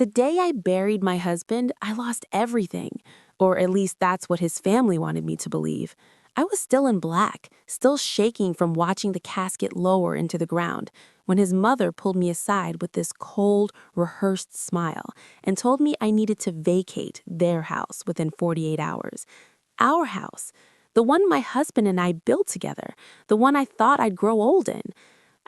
The day I buried my husband, I lost everything. Or at least that's what his family wanted me to believe. I was still in black, still shaking from watching the casket lower into the ground, when his mother pulled me aside with this cold, rehearsed smile and told me I needed to vacate their house within 48 hours. Our house. The one my husband and I built together. The one I thought I'd grow old in.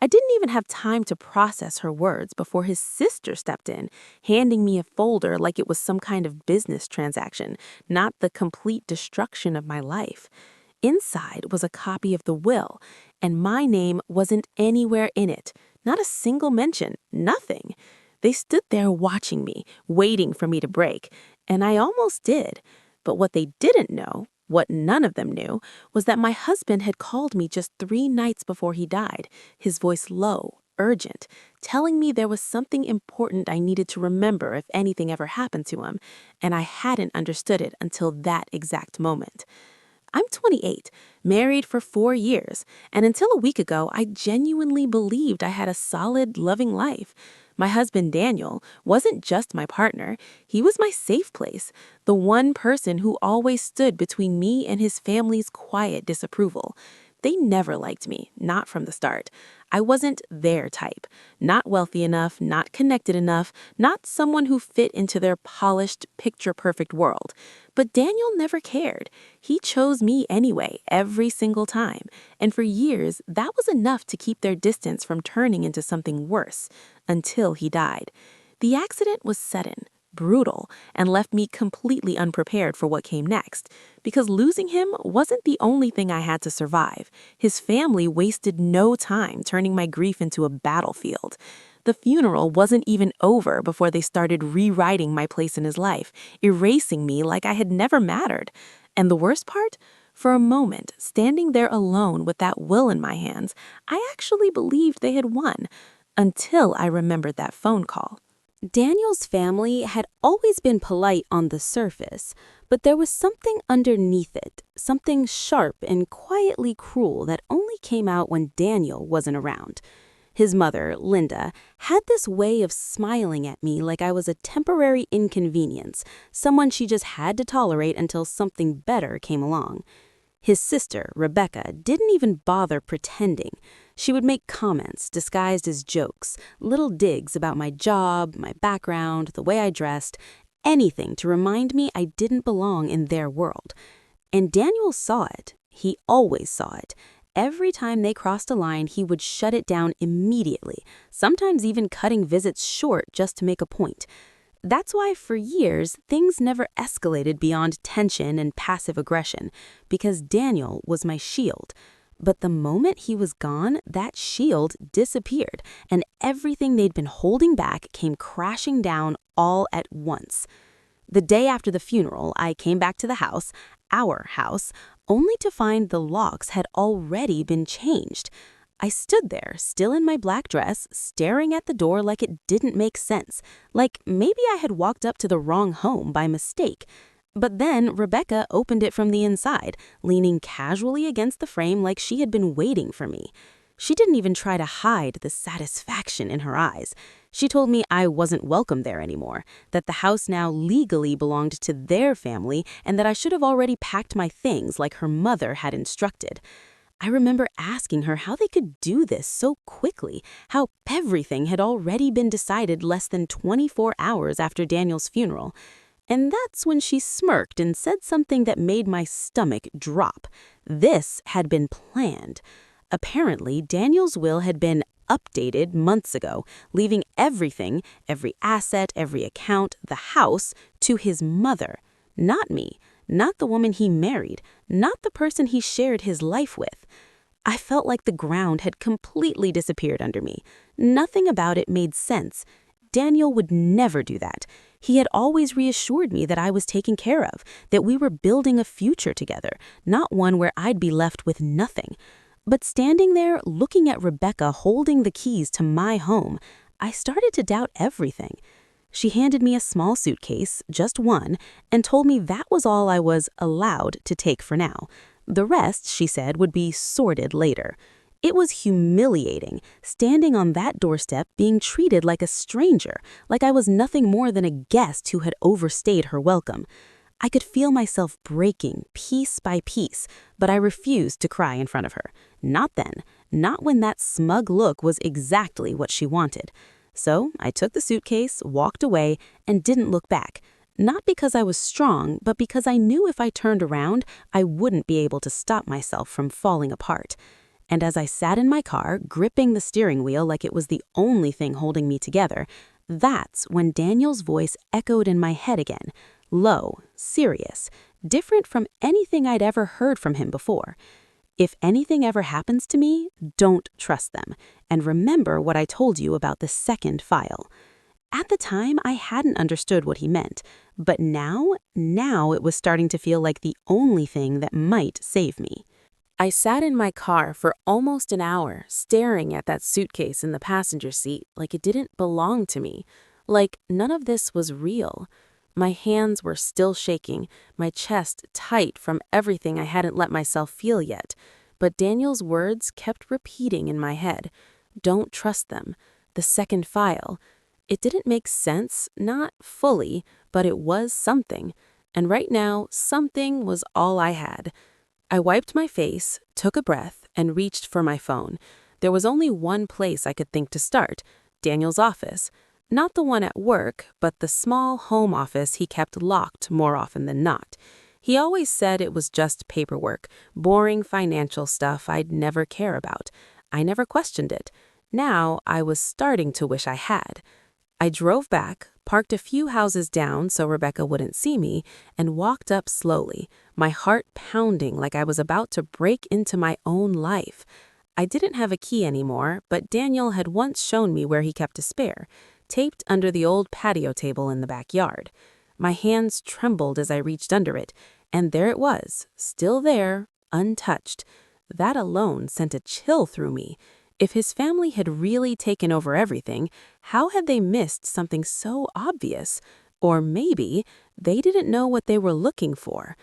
I didn't even have time to process her words before his sister stepped in, handing me a folder like it was some kind of business transaction, not the complete destruction of my life. Inside was a copy of the will, and my name wasn't anywhere in it. Not a single mention, nothing. They stood there watching me, waiting for me to break, and I almost did. But what they didn't know, what none of them knew, was that my husband had called me just 3 nights before he died, his voice low, urgent, telling me there was something important I needed to remember if anything ever happened to him, and I hadn't understood it until that exact moment. I'm 28, married for 4 years, and until a week ago, I genuinely believed I had a solid, loving life. My husband, Daniel, wasn't just my partner. He was my safe place, the one person who always stood between me and his family's quiet disapproval. They never liked me, not from the start. I wasn't their type. Not wealthy enough, not connected enough, not someone who fit into their polished, picture-perfect world. But Daniel never cared. He chose me anyway, every single time. And for years, that was enough to keep their distance from turning into something worse, until he died. The accident was sudden, brutal, and left me completely unprepared for what came next. Because losing him wasn't the only thing I had to survive. His family wasted no time turning my grief into a battlefield. The funeral wasn't even over before they started rewriting my place in his life, erasing me like I had never mattered. And the worst part? For a moment, standing there alone with that will in my hands, I actually believed they had won. Until I remembered that phone call. Daniel's family had always been polite on the surface, but there was something underneath it, something sharp and quietly cruel that only came out when Daniel wasn't around. His mother, Linda, had this way of smiling at me like I was a temporary inconvenience, someone she just had to tolerate until something better came along. His sister, Rebecca, didn't even bother pretending. She would make comments disguised as jokes, little digs about my job, my background, the way I dressed, anything to remind me I didn't belong in their world. And Daniel saw it. He always saw it. Every time they crossed a line, he would shut it down immediately, sometimes even cutting visits short just to make a point. That's why for years, things never escalated beyond tension and passive aggression, because Daniel was my shield. But the moment he was gone, that shield disappeared, and everything they'd been holding back came crashing down all at once. The day after the funeral, I came back to the house, our house, only to find the locks had already been changed. I stood there, still in my black dress, staring at the door like it didn't make sense, like maybe I had walked up to the wrong home by mistake. But then Rebecca opened it from the inside, leaning casually against the frame like she had been waiting for me. She didn't even try to hide the satisfaction in her eyes. She told me I wasn't welcome there anymore, that the house now legally belonged to their family, and that I should have already packed my things like her mother had instructed. I remember asking her how they could do this so quickly, how everything had already been decided less than 24 hours after Daniel's funeral. And that's when she smirked and said something that made my stomach drop. This had been planned. Apparently, Daniel's will had been updated months ago, leaving everything, every asset, every account, the house, to his mother. Not me, not the woman he married, not the person he shared his life with. I felt like the ground had completely disappeared under me. Nothing about it made sense. Daniel would never do that. He had always reassured me that I was taken care of, that we were building a future together, not one where I'd be left with nothing. But standing there, looking at Rebecca holding the keys to my home, I started to doubt everything. She handed me a small suitcase, just one, and told me that was all I was allowed to take for now. The rest, she said, would be sorted later. It was humiliating, standing on that doorstep being treated like a stranger, like I was nothing more than a guest who had overstayed her welcome. I could feel myself breaking piece by piece, but I refused to cry in front of her. Not then, not when that smug look was exactly what she wanted. So I took the suitcase, walked away, and didn't look back. Not because I was strong, but because I knew if I turned around, I wouldn't be able to stop myself from falling apart. And as I sat in my car, gripping the steering wheel like it was the only thing holding me together, that's when Daniel's voice echoed in my head again. Low, serious, different from anything I'd ever heard from him before. If anything ever happens to me, don't trust them. And remember what I told you about the second file. At the time, I hadn't understood what he meant. But now it was starting to feel like the only thing that might save me. I sat in my car for almost an hour, staring at that suitcase in the passenger seat like it didn't belong to me, like none of this was real. My hands were still shaking, my chest tight from everything I hadn't let myself feel yet. But Daniel's words kept repeating in my head. Don't trust them. The second file. It didn't make sense, not fully, but it was something. And right now, something was all I had. I wiped my face, took a breath, and reached for my phone. There was only one place I could think to start, Daniel's office. Not the one at work, but the small home office he kept locked more often than not. He always said it was just paperwork, boring financial stuff I'd never care about. I never questioned it. Now I was starting to wish I had. I drove back, parked a few houses down so Rebecca wouldn't see me, and walked up slowly, my heart pounding like I was about to break into my own life. I didn't have a key anymore, but Daniel had once shown me where he kept a spare, taped under the old patio table in the backyard. My hands trembled as I reached under it, and there it was, still there, untouched. That alone sent a chill through me. If his family had really taken over everything, how had they missed something so obvious? Or maybe they didn't know what they were looking for.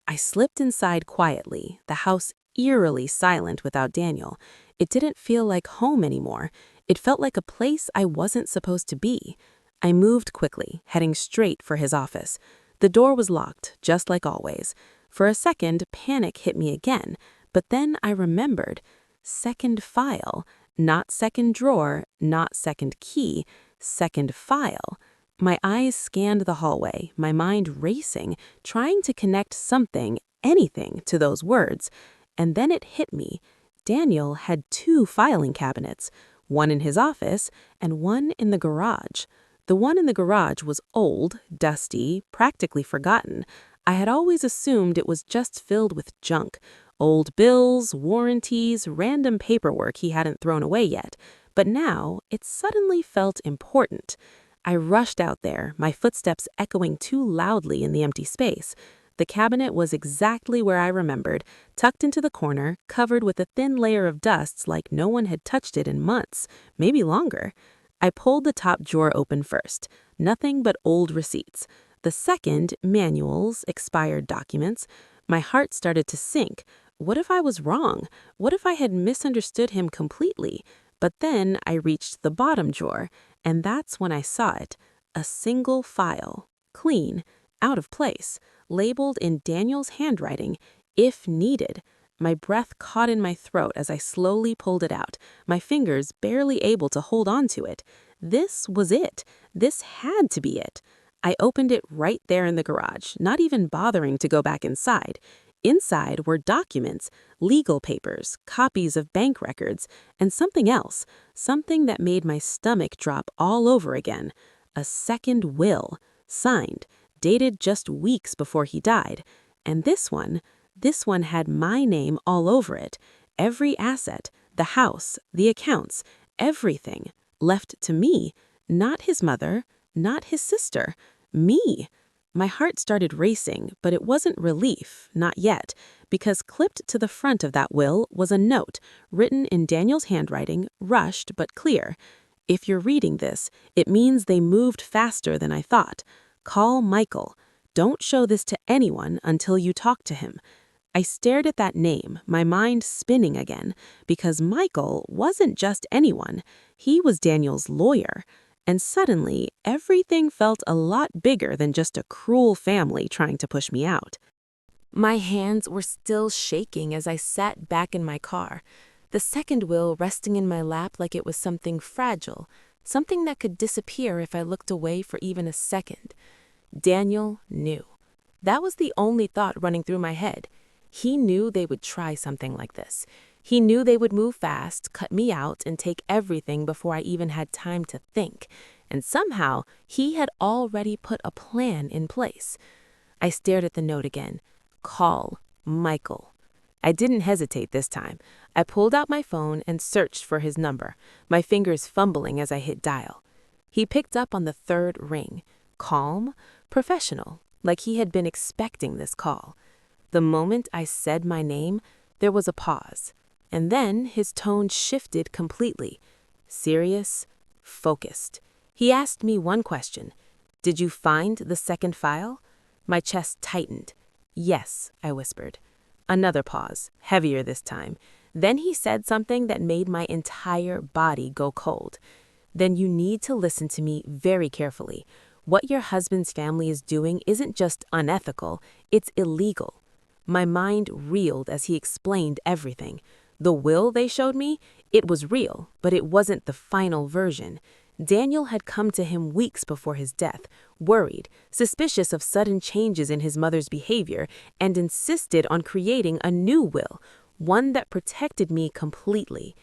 I slipped inside quietly, the house eerily silent without Daniel. It didn't feel like home anymore. It felt like a place I wasn't supposed to be. I moved quickly, heading straight for his office. The door was locked, just like always. For a second, panic hit me again, but then I remembered. Second file, not second drawer, not second key, second file. My eyes scanned the hallway, my mind racing, trying to connect something, anything, to those words. And then it hit me. Daniel had two filing cabinets, one in his office and one in the garage. The one in the garage was old, dusty, practically forgotten. I had always assumed it was just filled with junk, old bills, warranties, random paperwork he hadn't thrown away yet. But now it suddenly felt important. I rushed out there, my footsteps echoing too loudly in the empty space. The cabinet was exactly where I remembered, tucked into the corner, covered with a thin layer of dust like no one had touched it in months, maybe longer. I pulled the top drawer open first. Nothing but old receipts. The second, manuals, expired documents. My heart started to sink. What if I was wrong? What if I had misunderstood him completely? But then I reached the bottom drawer, and that's when I saw it. A single file. Clean. Out of place. Labeled in Daniel's handwriting, if needed. My breath caught in my throat as I slowly pulled it out, my fingers barely able to hold on to it. This was it. This had to be it. I opened it right there in the garage, not even bothering to go back inside. Inside were documents, legal papers, copies of bank records, and something else, something that made my stomach drop all over again. A second will, signed, dated just weeks before he died. And this one had my name all over it. Every asset, the house, the accounts, everything, left to me, not his mother, not his sister, me. My heart started racing, but it wasn't relief, not yet, because clipped to the front of that will was a note, written in Daniel's handwriting, rushed but clear. If you're reading this, it means they moved faster than I thought. Call Michael. Don't show this to anyone until you talk to him. I stared at that name, my mind spinning again, because Michael wasn't just anyone. He was Daniel's lawyer. And suddenly, everything felt a lot bigger than just a cruel family trying to push me out. My hands were still shaking as I sat back in my car, the second will resting in my lap like it was something fragile, something that could disappear if I looked away for even a second. Daniel knew. That was the only thought running through my head. He knew they would try something like this. He knew they would move fast, cut me out, and take everything before I even had time to think. And somehow, he had already put a plan in place. I stared at the note again. Call Michael. I didn't hesitate this time. I pulled out my phone and searched for his number, my fingers fumbling as I hit dial. He picked up on the third ring. Calm, professional, like he had been expecting this call. The moment I said my name, there was a pause, and then his tone shifted completely. Serious, focused. He asked me one question. Did you find the second file? My chest tightened. Yes, I whispered. Another pause, heavier this time. Then he said something that made my entire body go cold. Then you need to listen to me very carefully. What your husband's family is doing isn't just unethical, it's illegal. My mind reeled as he explained everything. The will they showed me, it was real, but it wasn't the final version. Daniel had come to him weeks before his death, worried, suspicious of sudden changes in his mother's behavior, and insisted on creating a new will, one that protected me completely.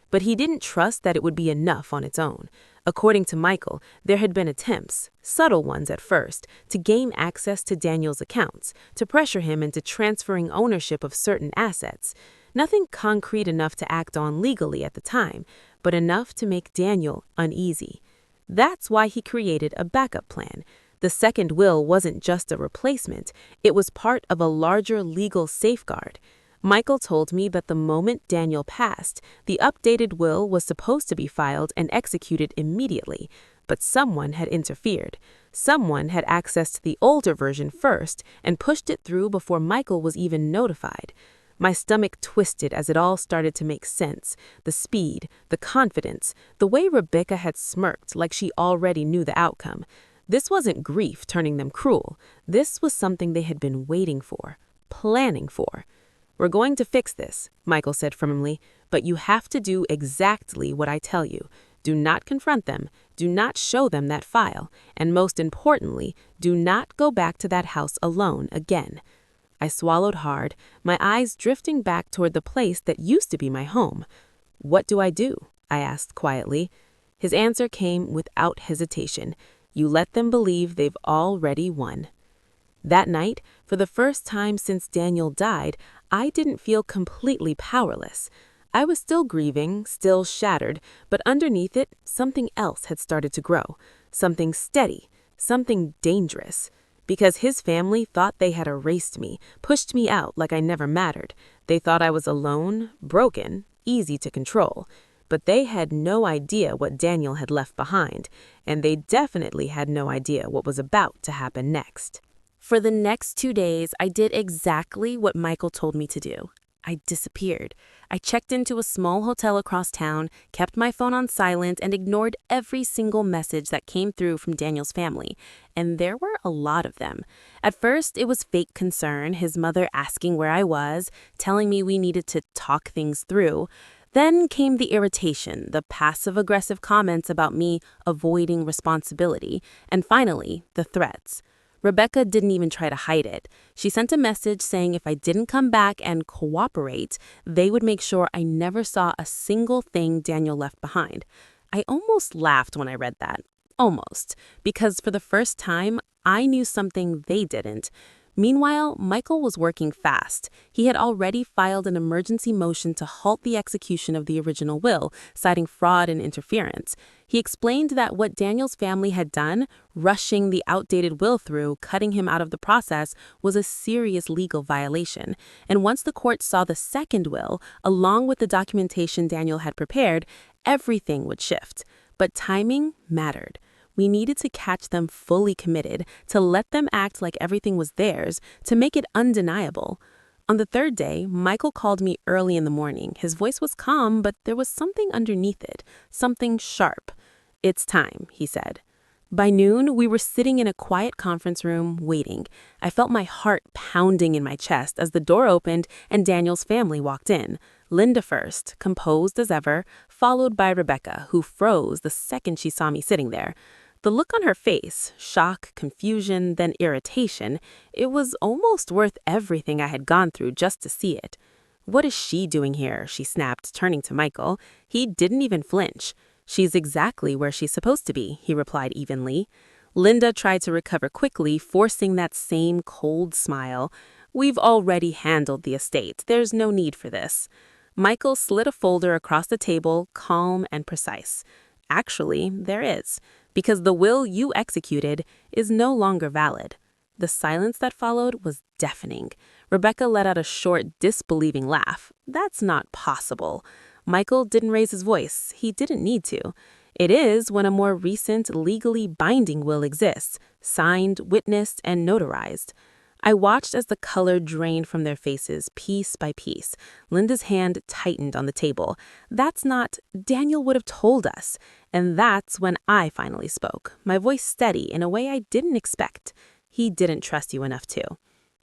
But he didn't trust that it would be enough on its own. According to Michael, there had been attempts, subtle ones at first, to gain access to Daniel's accounts, to pressure him into transferring ownership of certain assets. Nothing concrete enough to act on legally at the time, but enough to make Daniel uneasy. That's why he created a backup plan. The second will wasn't just a replacement, it was part of a larger legal safeguard. Michael told me that the moment Daniel passed, the updated will was supposed to be filed and executed immediately, but someone had interfered. Someone had access to the older version first and pushed it through before Michael was even notified. My stomach twisted as it all started to make sense. The speed, the confidence, the way Rebecca had smirked like she already knew the outcome. This wasn't grief turning them cruel. This was something they had been waiting for, planning for. We're going to fix this, Michael said firmly, but you have to do exactly what I tell you. Do not confront them, do not show them that file, and most importantly, do not go back to that house alone again. I swallowed hard, my eyes drifting back toward the place that used to be my home. What do I do? I asked quietly. His answer came without hesitation. You let them believe they've already won. That night, for the first time since Daniel died, I didn't feel completely powerless. I was still grieving, still shattered, but underneath it, something else had started to grow. Something steady, something dangerous. Because his family thought they had erased me, pushed me out like I never mattered. They thought I was alone, broken, easy to control. But they had no idea what Daniel had left behind, and they definitely had no idea what was about to happen next. For the next 2 days, I did exactly what Michael told me to do. I disappeared. I checked into a small hotel across town, kept my phone on silent, and ignored every single message that came through from Daniel's family. And there were a lot of them. At first, it was fake concern, his mother asking where I was, telling me we needed to talk things through. Then came the irritation, the passive-aggressive comments about me avoiding responsibility, and finally, the threats. Rebecca didn't even try to hide it. She sent a message saying if I didn't come back and cooperate, they would make sure I never saw a single thing Daniel left behind. I almost laughed when I read that. Almost. Because for the first time, I knew something they didn't. Meanwhile, Michael was working fast. He had already filed an emergency motion to halt the execution of the original will, citing fraud and interference. He explained that what Daniel's family had done, rushing the outdated will through, cutting him out of the process, was a serious legal violation. And once the court saw the second will, along with the documentation Daniel had prepared, everything would shift. But timing mattered. We needed to catch them fully committed, to let them act like everything was theirs, to make it undeniable. On the third day, Michael called me early in the morning. His voice was calm, but there was something underneath it, something sharp. "It's time," he said. By noon, we were sitting in a quiet conference room, waiting. I felt my heart pounding in my chest as the door opened and Daniel's family walked in. Linda first, composed as ever, followed by Rebecca, who froze the second she saw me sitting there. The look on her face, shock, confusion, then irritation, it was almost worth everything I had gone through just to see it. "What is she doing here?" she snapped, turning to Michael. He didn't even flinch. "She's exactly where she's supposed to be," he replied evenly. Linda tried to recover quickly, forcing that same cold smile. "We've already handled the estate. There's no need for this." Michael slid a folder across the table, calm and precise. "Actually, there is, because the will you executed is no longer valid." The silence that followed was deafening. Rebecca let out a short, disbelieving laugh. "That's not possible." Michael didn't raise his voice. He didn't need to. "It is when a more recent, legally binding will exists, signed, witnessed, and notarized." I watched as the color drained from their faces, piece by piece. Linda's hand tightened on the table. "That's not— Daniel would have told us." And that's when I finally spoke, my voice steady in a way I didn't expect. "He didn't trust you enough to."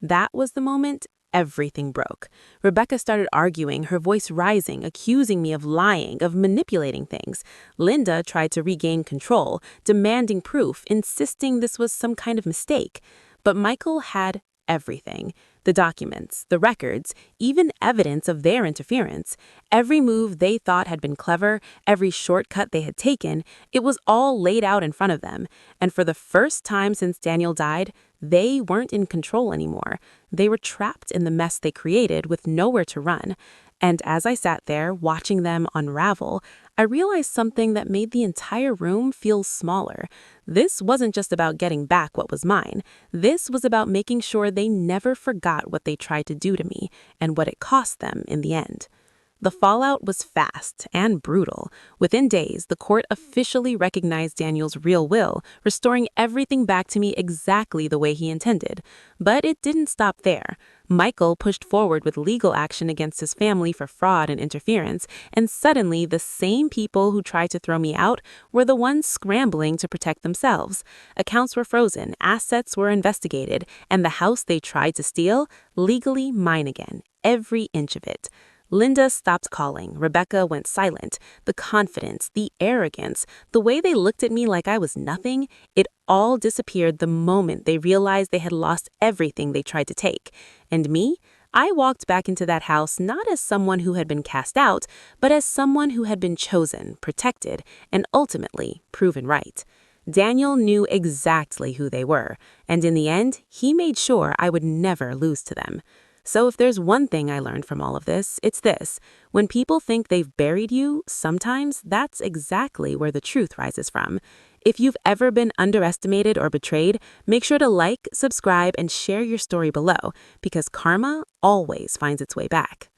That was the moment everything broke. Rebecca started arguing, her voice rising, accusing me of lying, of manipulating things. Linda tried to regain control, demanding proof, insisting this was some kind of mistake. But Michael had everything. The documents, the records, even evidence of their interference. Every move they thought had been clever, every shortcut they had taken, it was all laid out in front of them. And for the first time since Daniel died, they weren't in control anymore. They were trapped in the mess they created with nowhere to run. And as I sat there watching them unravel, I realized something that made the entire room feel smaller. This wasn't just about getting back what was mine. This was about making sure they never forgot what they tried to do to me and what it cost them in the end. The fallout was fast and brutal. Within days, the court officially recognized Daniel's real will, restoring everything back to me exactly the way he intended. But it didn't stop there. Michael pushed forward with legal action against his family for fraud and interference, and suddenly the same people who tried to throw me out were the ones scrambling to protect themselves. Accounts were frozen, assets were investigated, and the house they tried to steal, legally mine again, every inch of it. Linda stopped calling. Rebecca went silent. The confidence, the arrogance, the way they looked at me like I was nothing, it all disappeared the moment they realized they had lost everything they tried to take. And me? I walked back into that house not as someone who had been cast out, but as someone who had been chosen, protected, and ultimately proven right. Daniel knew exactly who they were, and in the end, he made sure I would never lose to them. So if there's one thing I learned from all of this, it's this. When people think they've buried you, sometimes that's exactly where the truth rises from. If you've ever been underestimated or betrayed, make sure to like, subscribe, and share your story below, because karma always finds its way back.